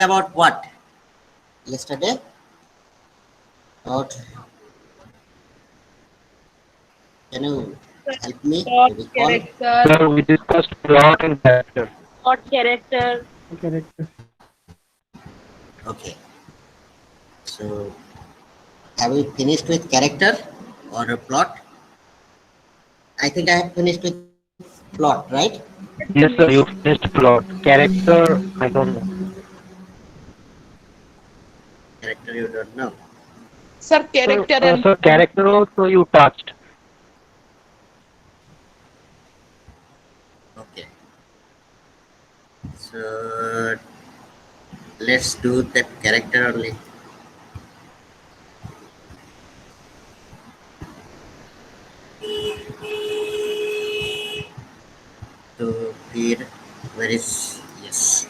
about what yesterday? About, can you help me Plot, to recall? character, Sir, we discussed plot and character. plot, character. Character. Okay. So have we finished with character or a plot? I think I have finished with plot, right? Yes, sir, you finished plot. Character, I don't know. Character you don't know. Sir, character and Sir, character also you touched. Okay. So let's do that character only. To feed where is yes.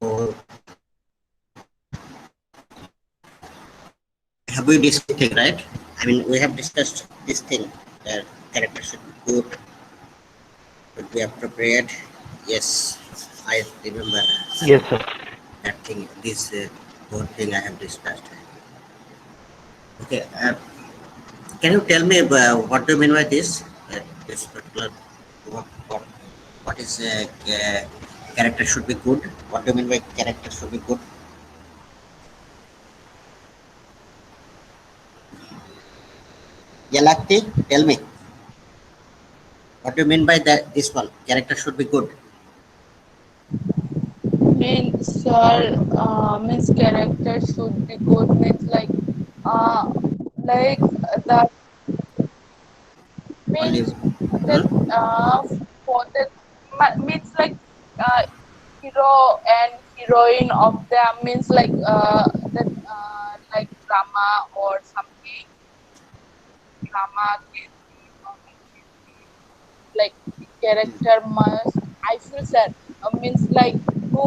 So have we discussed it, right? I mean, we have discussed this thing that character should be good, should be appropriate. Yes, I remember Yes, sir. that thing. This whole thing I have discussed. Okay, can you tell me what do you mean by this? This particular what what what is character should be good? What do you mean by character should be good? Yalakti, tell me. What do you mean by that? This one character should be good. means sir, means character should be good. Means uh, like that Only. means that Hmm? for that means uh, hero and heroine of them means that like drama or something drama can be like character must I feel that means like who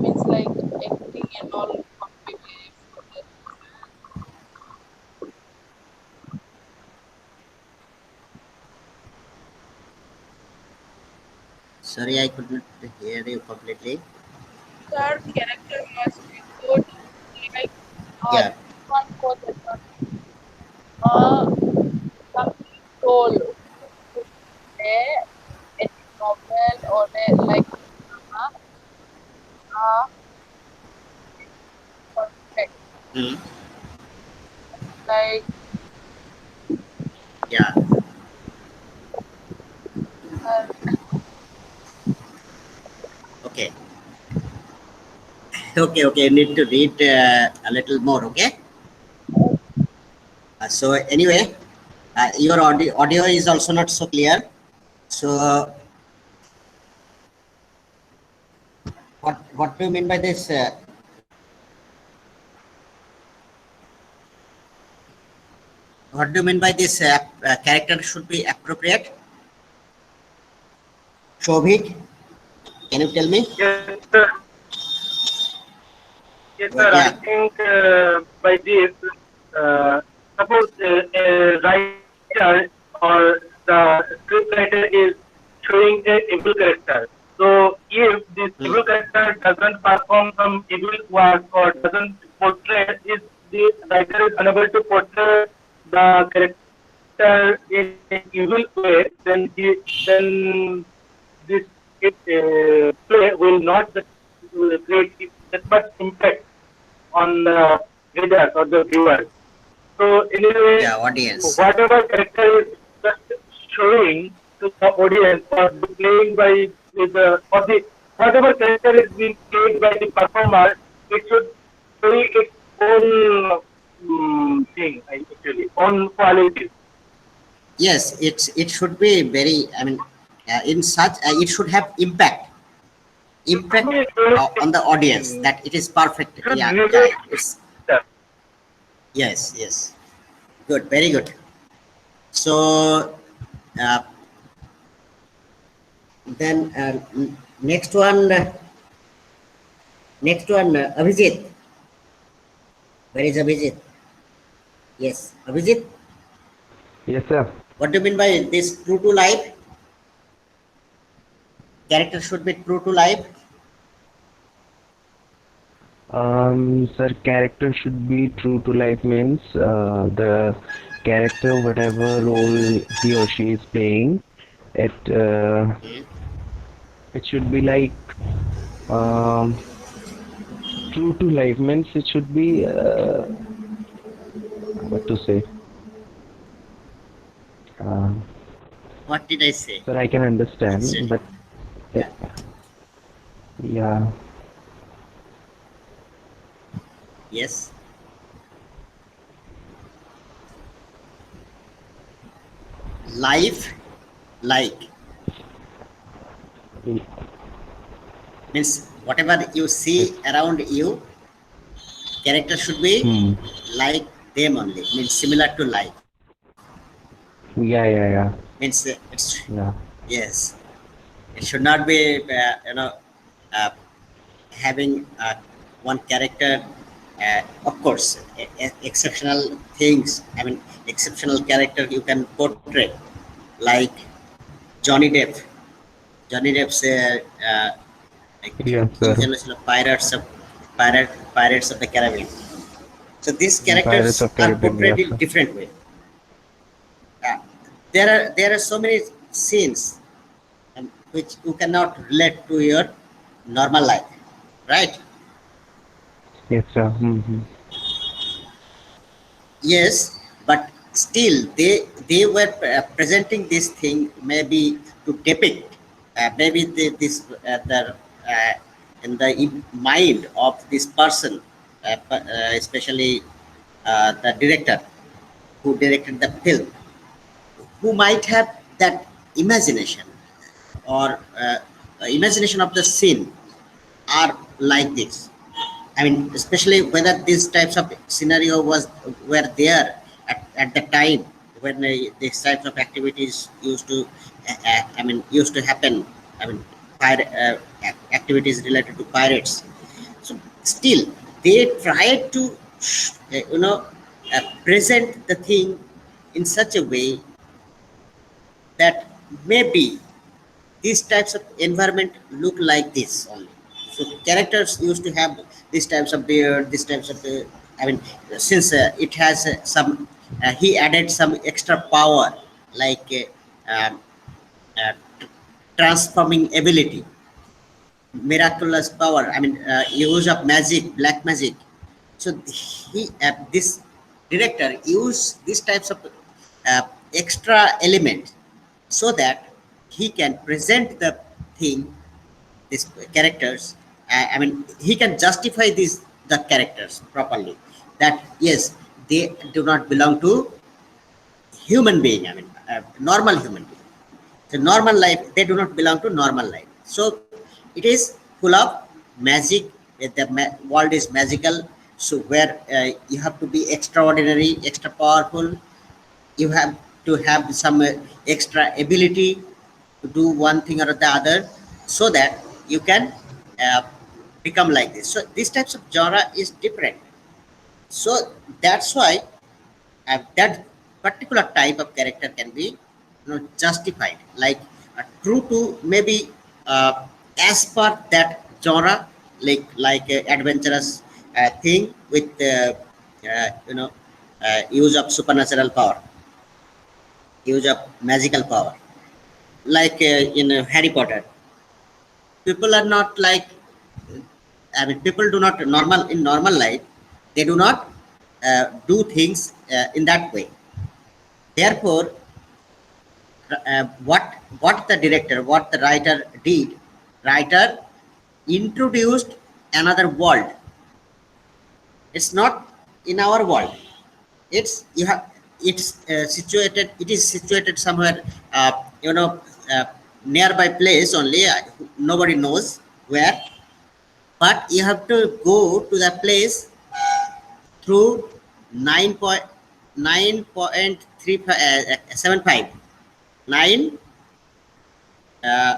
means like acting and all completely for that. Sorry, I could not hear you completely. Third character must be good like Yeah. one for the uh something role to play a novel or a like drama uh perfect Hmm. like Yeah. uh, Okay. Okay. Okay. You need to read a little more. Okay. So anyway, your audio is also not so clear. So what do you mean by this? What do you mean by this? Character should be appropriate. Shobhik, can you tell me? Yes, sir. Yes, Well, sir. I yeah. think by this, suppose a writer or the scriptwriter is showing a evil character. So if this Hmm. evil character doesn't perform some evil work or doesn't portray, if the writer is unable to portray the character in a evil way, then this play will not create that much impact on the readers or the viewers. So anyway, Yeah, audience. whatever character is just showing to the audience or playing by with the or the whatever character is being played by the performer, it should carry its own thing actually, own qualities. Yes, it should be very. I mean, in such it should have It should impact be on the audience realistic. that it is perfect. It should Yeah, yeah. relate. It's Yes, yes. Good, very good. So uh, then next one, Abhijit. Where is Abhijit? Yes, Abhijit. Yes, sir. What do you mean by this true to life? Character should be true to life. Sir, character should be true to life means the character, whatever role he or she is playing, it Hmm. it should be like um, true to life means it should be what to say. Uh, What did I say? Sir, I can understand, Actually, but uh, yeah. yeah, Yes. Life, like mm, means whatever you see it's around you, character should be hmm, like them only. Means similar to life. yeah, yeah, yeah, Means it's yeah, yes. It should not be uh, having one character. Of course, exceptional things. I mean, exceptional character you can portray, like Johnny Depp. Johnny Depp's like yes, King sir. James Pirates of the Caribbean. So these Pirates characters of are Caribbean, portrayed yes, in sir. different way. There are so many scenes which you cannot relate to your normal life, right? Yes, sir. Mm-hmm. Yes, but still they were presenting this thing maybe to depict maybe this the in the mind of this person, especially the director who directed the film, who might have that imagination or imagination of the scene are like this. I mean, especially whether these types of scenario were there at the time when these types of activities used to happen. I mean, activities related to pirates. So still, they tried to present the thing in such a way that maybe these types of environment look like this only. So characters used to have these types of beard, these types of I mean, since it has some he added some extra power, like uh, transforming ability, miraculous power, I mean, use of magic, black magic. So he this director used these types of uh, extra element so that he can present the thing, these characters, I mean, he can justify these the characters properly, that yes, they do not belong to human being, I mean, normal human being. The normal life, they do not belong to normal life. So it is full of magic. The world is magical. So where you have to be extraordinary, extra powerful, you have to have some extra ability to do one thing or the other, so that you can uh, become like this. So these types of genre is different. So that's why that particular type of character can be, justified, like true to maybe as per that genre, like adventurous thing with use of supernatural power, use of magical power, like in Harry Potter. People are not like, I mean, people do not normal in normal life, they do not do things in that way. Therefore, what the director, what the writer did, writer introduced another world. It's not in our world. It's you have it's situated, it is situated somewhere, uh, you know uh, nearby place only, nobody knows where, but you have to go to that place through 9.75 9 uh,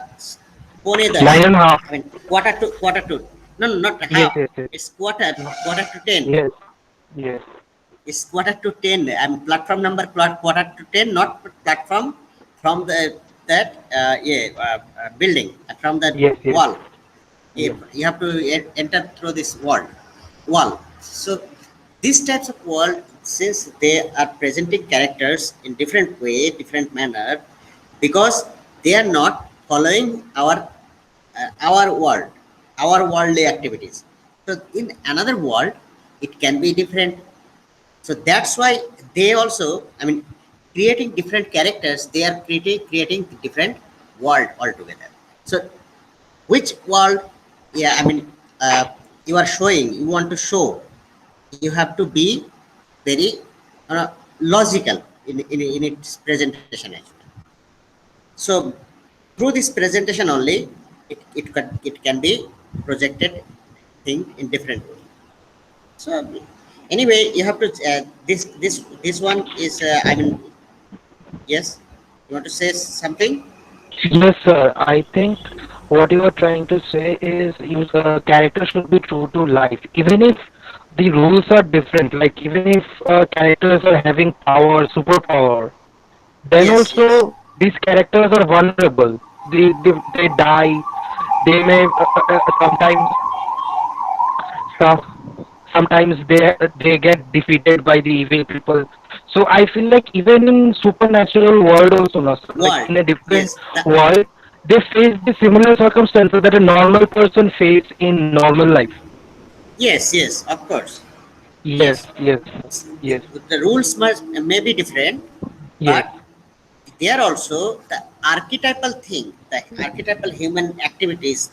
pone das. Nine and a half. I mean quarter to no, no, not Yes, half. yes, yes. It's quarter No. quarter to 10. Yes, yes, It's quarter to 10. I mean platform number quarter to 10, not platform from the that building, from that yes, yes, wall. yes, You have to enter through this wall. So these types of world, since they are presenting characters in different way, different manner, because they are not following our world, our worldly activities. So in another world it can be different. So that's why they also, I mean, creating different characters, they are creating different world altogether. So which world, yeah, I mean, you are showing, you want to show, you have to be very logical in its presentation actually. So through this presentation only, it can be projected thing in different way. So anyway, you have to this one is I mean, yes, you want to say something? yes, sir. I think what you are trying to say is character should be true to life, even if the rules are different. Like even if characters are having power, superpower, then Yes, yes. also these characters are vulnerable. They die. They may sometimes sometimes they get defeated by the evil people. So I feel like even in supernatural world also, no, sir, like World, in a different yes, world, they face the similar circumstances that a normal person face in normal life. yes, yes, of course, Yes, yes. yes, the, yes, the rules must may be different, yes, but they are also the archetypal thing, the archetypal human activities,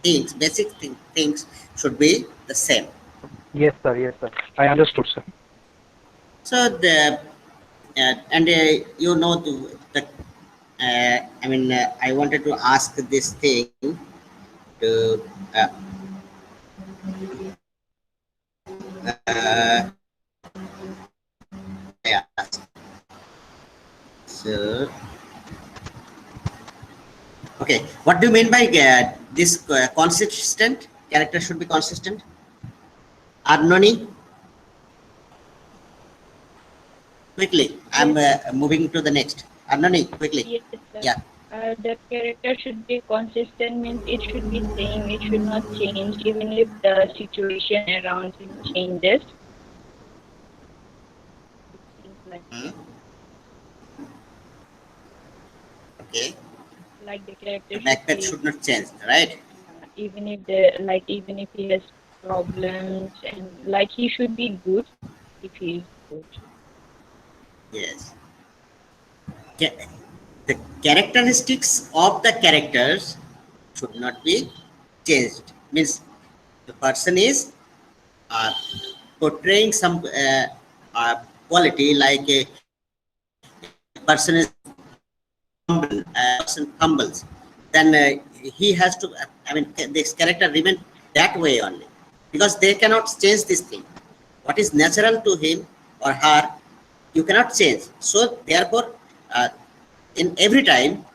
things, basic things should be the same. yes, sir, yes, sir. I understood, sir. So the and the I mean, I wanted to ask this thing to I asked. So okay, what do you mean by this consistent character should be consistent? Arnoni, quickly. I'm moving to the next. Arnoni, quickly. Yes, sir. Yeah. The character should be consistent, means it should be same. It should not change, even if the situation around him changes. Things like Hmm. that. Okay. Like the The character should backpack be, should not change, right? even if the like, even if he has problems, and like he should be good if he is good. Yes. Ca- the characteristics of the characters should not be changed. Means the person is uh, portraying some quality, like a person is person humbles, then he has to. I mean, this character remain that way only, because they cannot change this thing. What is natural to him or her, you cannot change. So therefore, uh, in every time,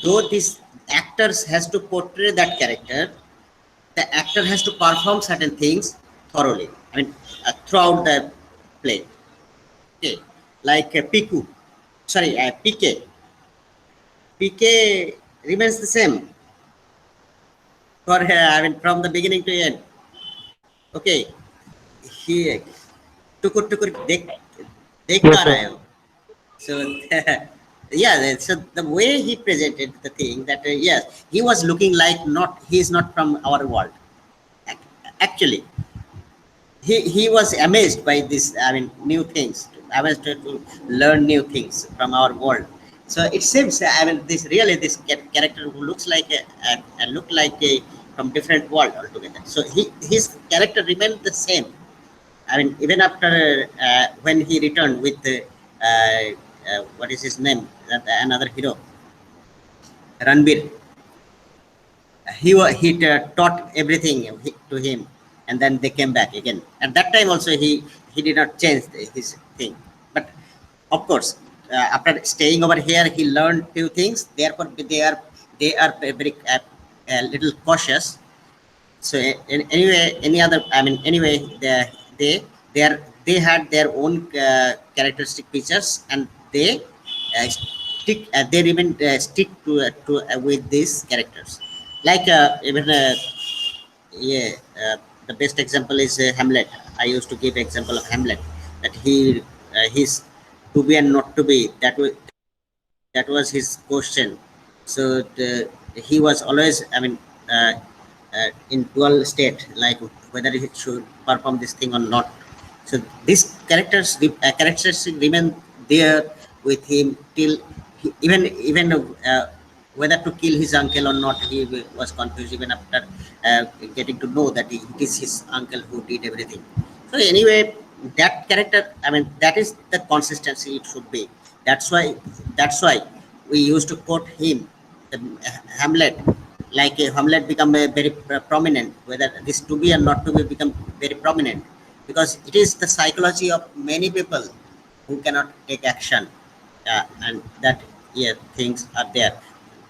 though these actors has to portray that character, the actor has to perform certain things thoroughly. I mean, throughout the play. Okay, like Piku, sorry, PK. PK remains the same for I mean from the beginning to end. Okay, he टुकुर टुकुर देखता Yes, रहा sir. है वो. So yeah, so the way he presented the thing, that yes, he was looking like not, he is not from our world. Actually, he was amazed by this, I mean, new things, amazed to learn new things from our world. So it seems, I mean, this really this character who looks like a look like a from different world altogether. So his character remained the same. I mean, even after when he returned with what is his name, another hero, Ranbir. He taught everything to him, and then they came back again. At that time also he did not change his thing. But of course, after staying over here, he learned few things. Therefore, they are very a little cautious. So anyway, any other, I mean, anyway, they they are they had their own characteristic features, and they remain stick to with these characters. Like even yeah, the best example is Hamlet. I used to give example of Hamlet, that he's to be and not to be. That was his question. So he was always, I mean, uh, in dual state, like whether he should perform this thing or not. So these characteristics remain there with him till even whether to kill his uncle or not. He was confused even after getting to know that it is his uncle who did everything. So anyway, that character, I mean, that is the consistency it should be. That's why we used to quote him, the Hamlet. Like Hamlet become a very prominent, whether this to be or not to be become very prominent, because it is the psychology of many people who cannot take action, and that, yeah, things are there.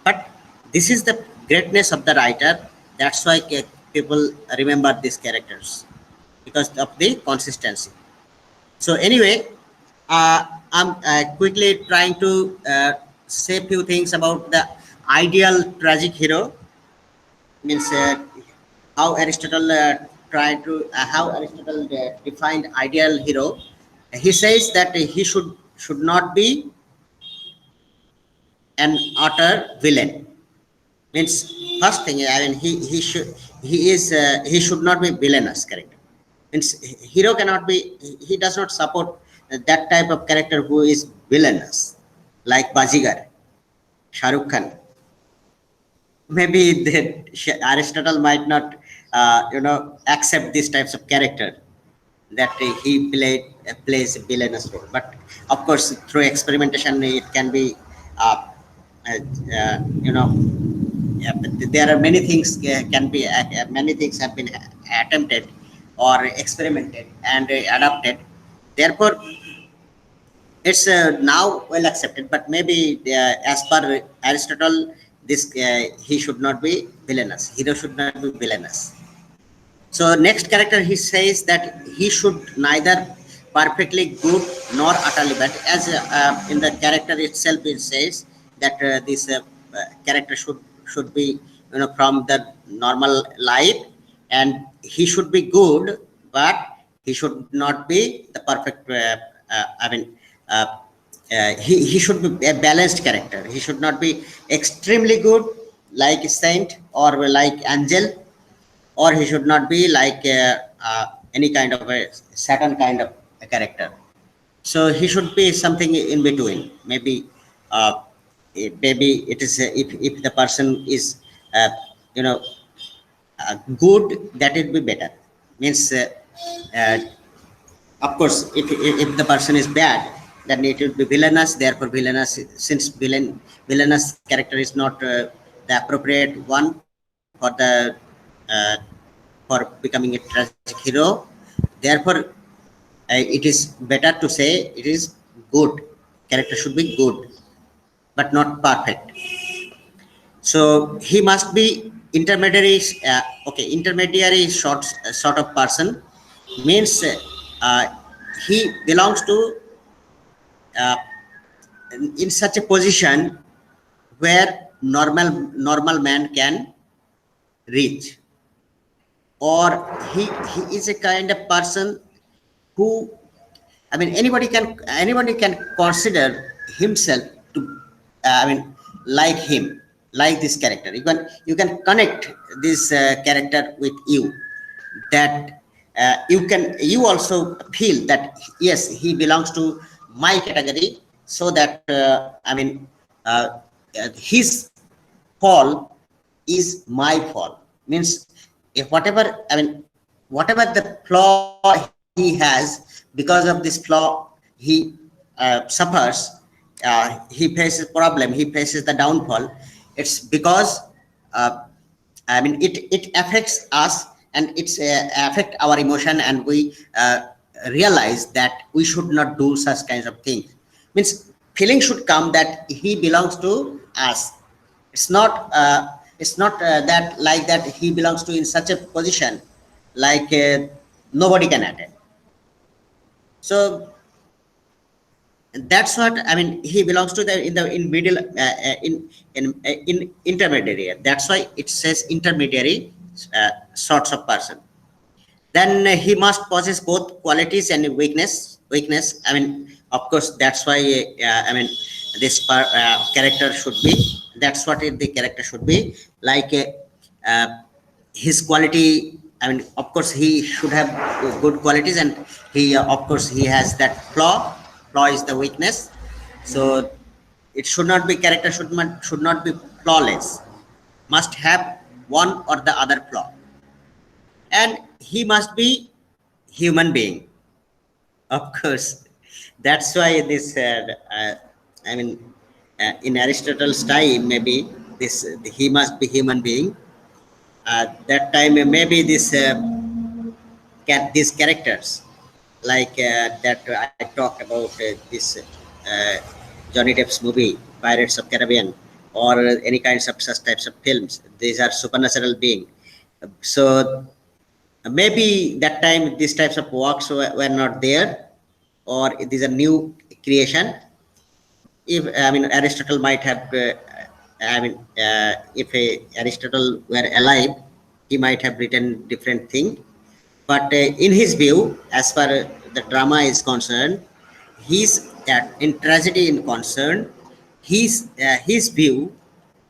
But this is the greatness of the writer. That's why people remember these characters, because of the consistency. So anyway, I'm quickly trying to say a few things about the ideal tragic hero. Means how Aristotle defined ideal hero. He says that he should not be an utter villain. Means first thing, I mean, he should not be villainous character. Means hero cannot be, he does not support that type of character who is villainous, like Bajigar, Shahrukh Khan. Maybe Aristotle might not accept these types of character, that he plays a villainous role. But of course, through experimentation, it can be uh, uh, you know yeah, but there are many things can be many things have been attempted or experimented and adapted. Therefore, it's now well accepted. But maybe as per Aristotle, this he should not be villainous. Hero should not be villainous. So next character, he says that he should neither perfectly good nor utterly bad. As in the character itself, it says that this character should be, from the normal life, and he should be good, but he should not be the perfect. I mean, uh, he should be a balanced character. He should not be extremely good like a saint or like angel, or he should not be like any kind of a Saturn kind of a character. So he should be something in between. Maybe uh, maybe it is if the person is uh, you know good, that would be better. Means uh, of course, if the person is bad, then it will be villainous. Therefore, villainous, since villainous character is not the appropriate one for the uh, for becoming a tragic hero. Therefore, it is better to say it is good. Character should be good, but not perfect. So he must be intermediary. Intermediary sort of person. Means uh, he belongs to uh, in such a position where normal man can reach, or he is a kind of person who, I mean, anybody can consider himself to, I mean, like him, like this character. You can connect this character with you, that you also feel that yes, he belongs to my category. So that I mean, uh, his fall is my fall. Means if whatever, I mean, whatever the flaw he has, because of this flaw he suffers, he faces problem, he faces the downfall. It's because uh, I mean, it affects us and it's affect our emotion, and we realize that we should not do such kinds of things. Means feeling should come that he belongs to us. It's not that like that he belongs to in such a position like nobody can attend. So that's what I mean. He belongs to the in middle in intermediary. That's why it says intermediary sorts of person. Then he must possess both qualities and weakness. I mean, of course, that's why I mean this character should be. That's what the character should be like. Uh, his quality, I mean, of course he should have good qualities, and he of course he has that flaw is the weakness. So it should not be, character should not be flawless, must have one or the other flaw, and he must be human being, of course. That's why this I mean in Aristotle's time, maybe this he must be human being. That time maybe this these characters like that I talked about this uh, Johnny Depp's movie Pirates of Caribbean, or any kinds of such types of films. These are supernatural being. So maybe that time these types of works were not there, or these are new creation. If I mean Aristotle might have I mean if Aristotle were alive, he might have written different thing. But in his view, as far the drama is concerned, his that in tragedy in concern, his view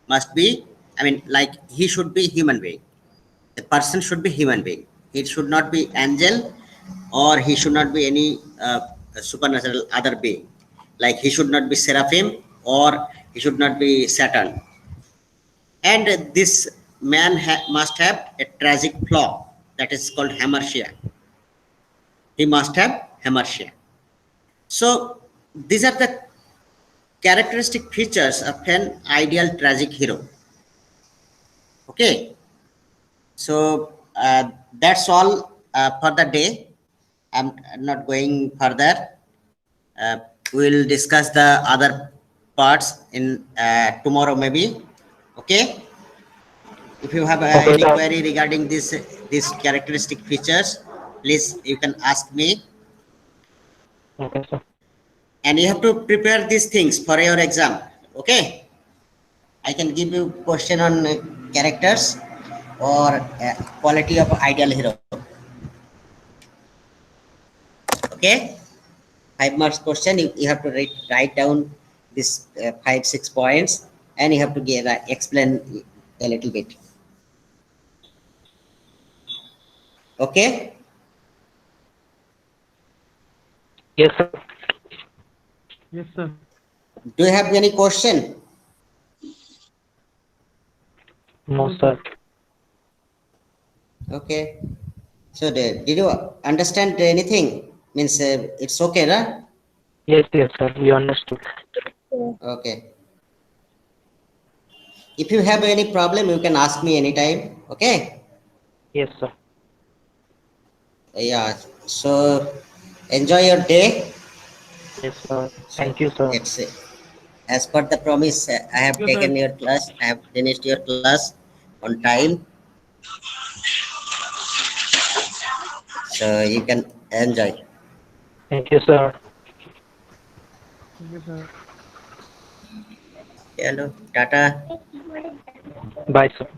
must be, I mean, like he should be human being. The person should be human being. He should not be angel, or he should not be any supernatural other being. Like he should not be seraphim, or he should not be Satan. And this man must have a tragic flaw that is called hamartia. He must have hamartia. So these are the characteristic features of an ideal tragic hero. Okay, so that's all for the day. I'm not going further. Uh, we'll discuss the other parts in tomorrow maybe. Okay. If you have Okay, any sir. query regarding these characteristic features, please you can ask me. Okay, sir. And you have to prepare these things for your exam. Okay. I can give you question on characters or quality of ideal hero. Okay. 5 marks question. You have to write down this 5 6 points, and you have to give explain a little bit. Okay. Yes, sir. Yes, sir. Do you have any question? No, sir. Okay. So did you understand anything? Means it's okay, right? Yes, yes, sir. We understood. Okay. If you have any problem, you can ask me anytime. Okay. Yes, sir. Yeah. So enjoy your day. Yes, sir. So Thank you, sir. it's as per the promise. I have Yes, taken sir. your class. I have finished your class on time, so you can enjoy. Thank you, sir. Thank you, sir. Hello, Tata. Bye, sir.